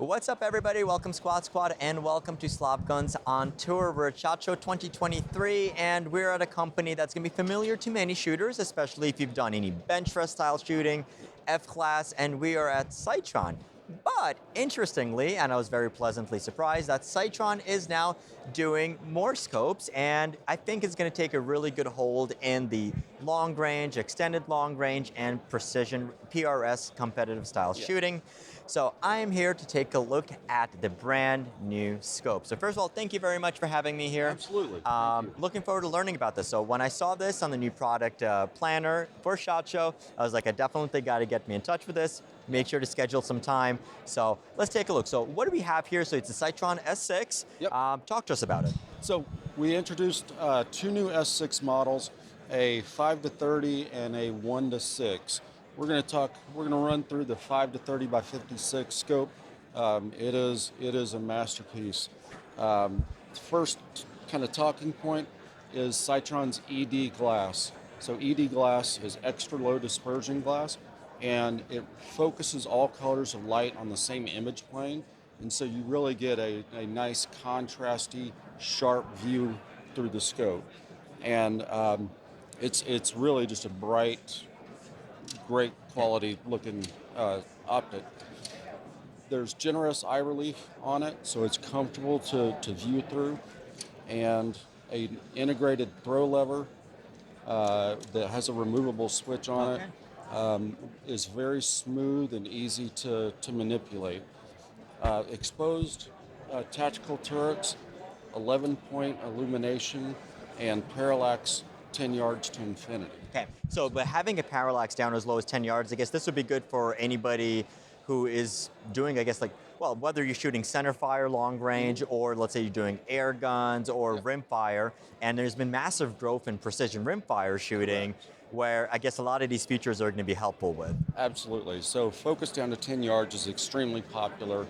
What's up, everybody? Welcome, Squad, and welcome to Slav Guns on Tour. We're at SHOT Show 2023, and we're at a company that's going to be familiar to many shooters, especially if you've done any bench rest style shooting, F-class, and we are at Sightron. But interestingly, and I was very pleasantly surprised, that Sightron is now doing more scopes, and I think it's going to take a really good hold in the long range, extended long range, and precision PRS competitive style shooting. So I am here to take a look at the brand new scope. So first of all, thank you very much for having me here. Absolutely. Looking forward to learning about this. So when I saw this on the new product planner for SHOT Show, I was like, I definitely got to get me in touch with this. Make sure to schedule some time. So let's take a look. So what do we have here? So it's a Sightron S6. Yep. Talk to us about it. So we introduced two new S6 models, a 5-30 and a 1-6. We're going to run through the 5-30 by 56 scope. It is a masterpiece. First kind of talking point is Sightron's ED glass. So ED glass is extra low dispersion glass, and it focuses all colors of light on the same image plane, and so you really get a nice contrasty, sharp view through the scope. And it's really just a bright, great quality looking optic. There's generous eye relief on it, so it's comfortable to view through, and an integrated throw lever that has a removable switch on it. Is very smooth and easy to manipulate. Exposed tactical turrets, 11-point illumination, and parallax 10 yards to infinity. Okay, so but having a parallax down as low as 10 yards, I guess this would be good for anybody who is doing, I guess, like, well, whether you're shooting center fire long range, or let's say you're doing air guns or rim fire, and there's been massive growth in precision rim fire shooting, where I guess a lot of these features are going to be helpful with. Absolutely. So focus down to 10 yards is extremely popular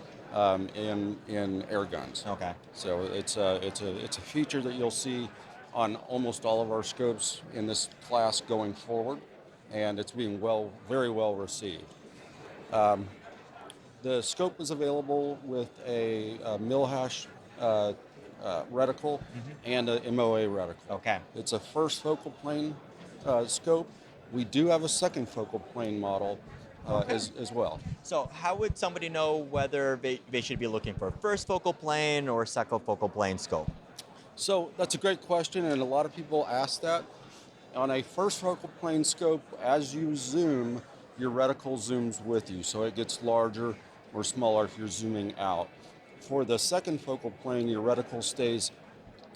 in air guns. Okay. So it's a feature that you'll see on almost all of our scopes in this class going forward, and it's being very well received. The scope is available with a Milhash reticle and a MOA reticle. Okay. It's a first focal plane scope. We do have a second focal plane model as well. So how would somebody know whether they should be looking for first focal plane or second focal plane scope? So that's a great question, and a lot of people ask that. On a first focal plane scope, as you zoom, your reticle zooms with you, so it gets larger or smaller if you're zooming out. For the second focal plane, your reticle stays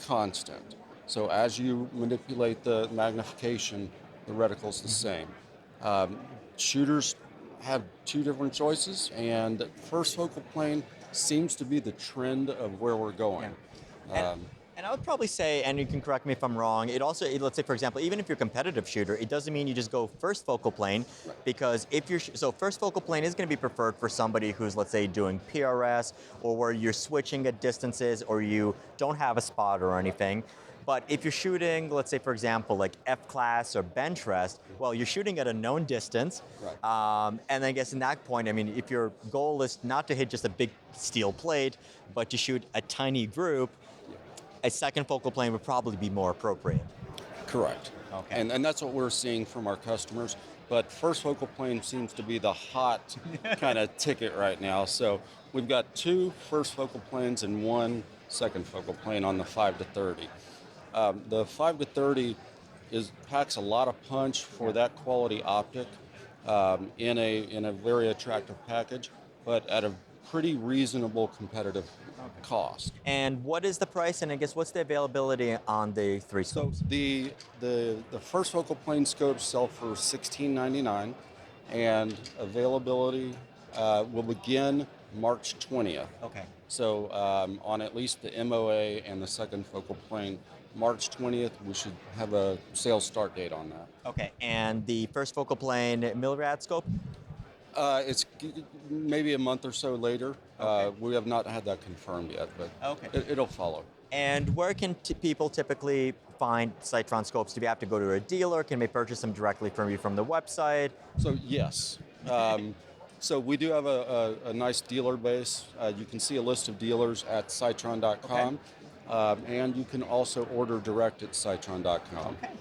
constant. So as you manipulate the magnification, the reticle's the same. Shooters have two different choices, and first focal plane seems to be the trend of where we're going. And I would probably say, and you can correct me if I'm wrong, let's say, for example, even if you're a competitive shooter, it doesn't mean you just go first focal plane, because if you're, so first focal plane is going to be preferred for somebody who's, let's say, doing PRS, or where you're switching at distances, or you don't have a spotter or anything. But if you're shooting, let's say, for example, like F-class or bench rest, well, you're shooting at a known distance. And I guess in that point, I mean, if your goal is not to hit just a big steel plate, but to shoot a tiny group, a second focal plane would probably be more appropriate. Correct. Okay. And that's what we're seeing from our customers. But first focal plane seems to be the hot kind of ticket right now. So we've got two first focal planes and one second focal plane on the 5-30. The 5-30 packs a lot of punch for that quality optic in a very attractive package, but at a pretty reasonable competitive cost. And what is the price, and I guess what's the availability on the three scopes? So the first focal plane scopes sell for $16.99, and availability will begin March 20th. Okay. So on at least the MOA and the second focal plane, March 20th, we should have a sales start date on that. Okay, and the first focal plane Milrad scope? It's maybe a month or so later. Okay. We have not had that confirmed yet, but it'll follow. And where can people typically find Sightron scopes? Do we have to go to a dealer? Can they purchase them directly from you from the website? So yes, So we do have a nice dealer base. You can see a list of dealers at Sightron.com, and you can also order direct at Sightron.com. Okay.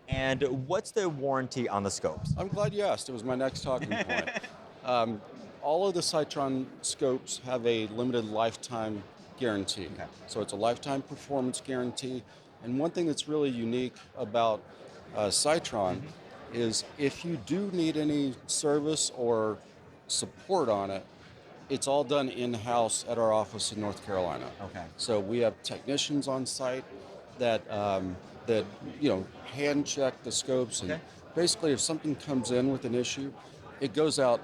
And what's the warranty on the scopes? I'm glad you asked. It was my next talking point. All of the Sightron scopes have a limited lifetime guarantee. Okay. So it's a lifetime performance guarantee. And one thing that's really unique about Sightron is if you do need any service or support on it, it's all done in-house at our office in North Carolina. Okay. So we have technicians on site that that hand check the scopes, and Okay. basically if something comes in with an issue, it goes out.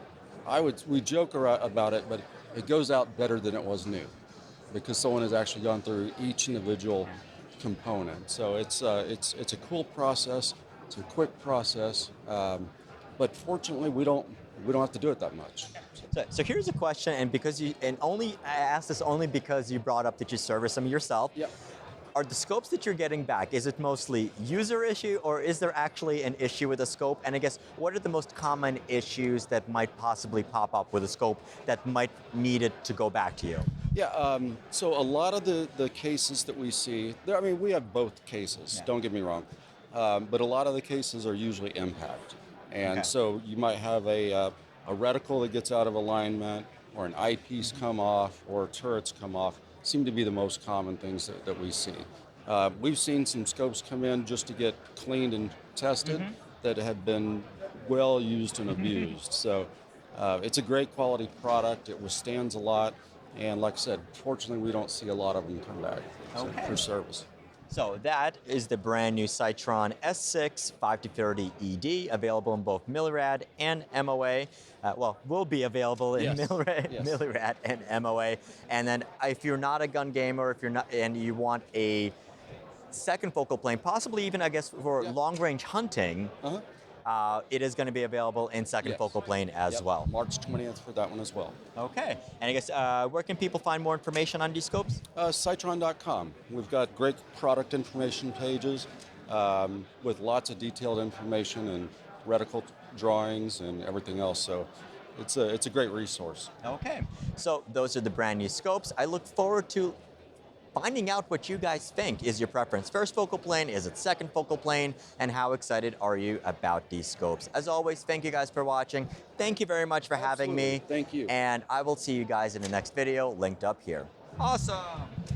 We joke about it, but it goes out better than it was new, because someone has actually gone through each individual component. So it's a cool process. It's a quick process, but fortunately we don't have to do it that much. So here's a question, I asked this only because you brought up that you service them yourself. Yep. Are the scopes that you're getting back, is it mostly user issue, or is there actually an issue with the scope? And I guess, what are the most common issues that might possibly pop up with a scope that might need it to go back to you? Yeah, so a lot of the cases that we see, we have both cases, don't get me wrong, but a lot of the cases are usually impact. And Okay. so you might have a reticle that gets out of alignment, or an eyepiece come off, or turrets come off, seem to be the most common things that we see. We've seen some scopes come in just to get cleaned and tested that have been well used and abused. So it's a great quality product. It withstands a lot. And like I said, fortunately, we don't see a lot of them come back for service. So that is the brand new Sightron S6 5-30 ED, available in both Millirad and MOA. Will be available in Yes. Millirad, Yes. Millirad and MOA. And then if you're not a gun gamer, if you're not, and you want a second focal plane, possibly even, I guess, for long-range hunting, it is going to be available in second Yes. focal plane as well. March 20th for that one as well. Okay. And I guess, where can people find more information on these scopes? Sightron.com. We've got great product information pages with lots of detailed information and reticle drawings and everything else. So it's a great resource. Okay. So those are the brand new scopes. I look forward to finding out what you guys think. Is your preference first focal plane? Is it second focal plane? And how excited are you about these scopes? As always, thank you guys for watching. Thank you very much for having me. Absolutely. Thank you. And I will see you guys in the next video, linked up here. Awesome.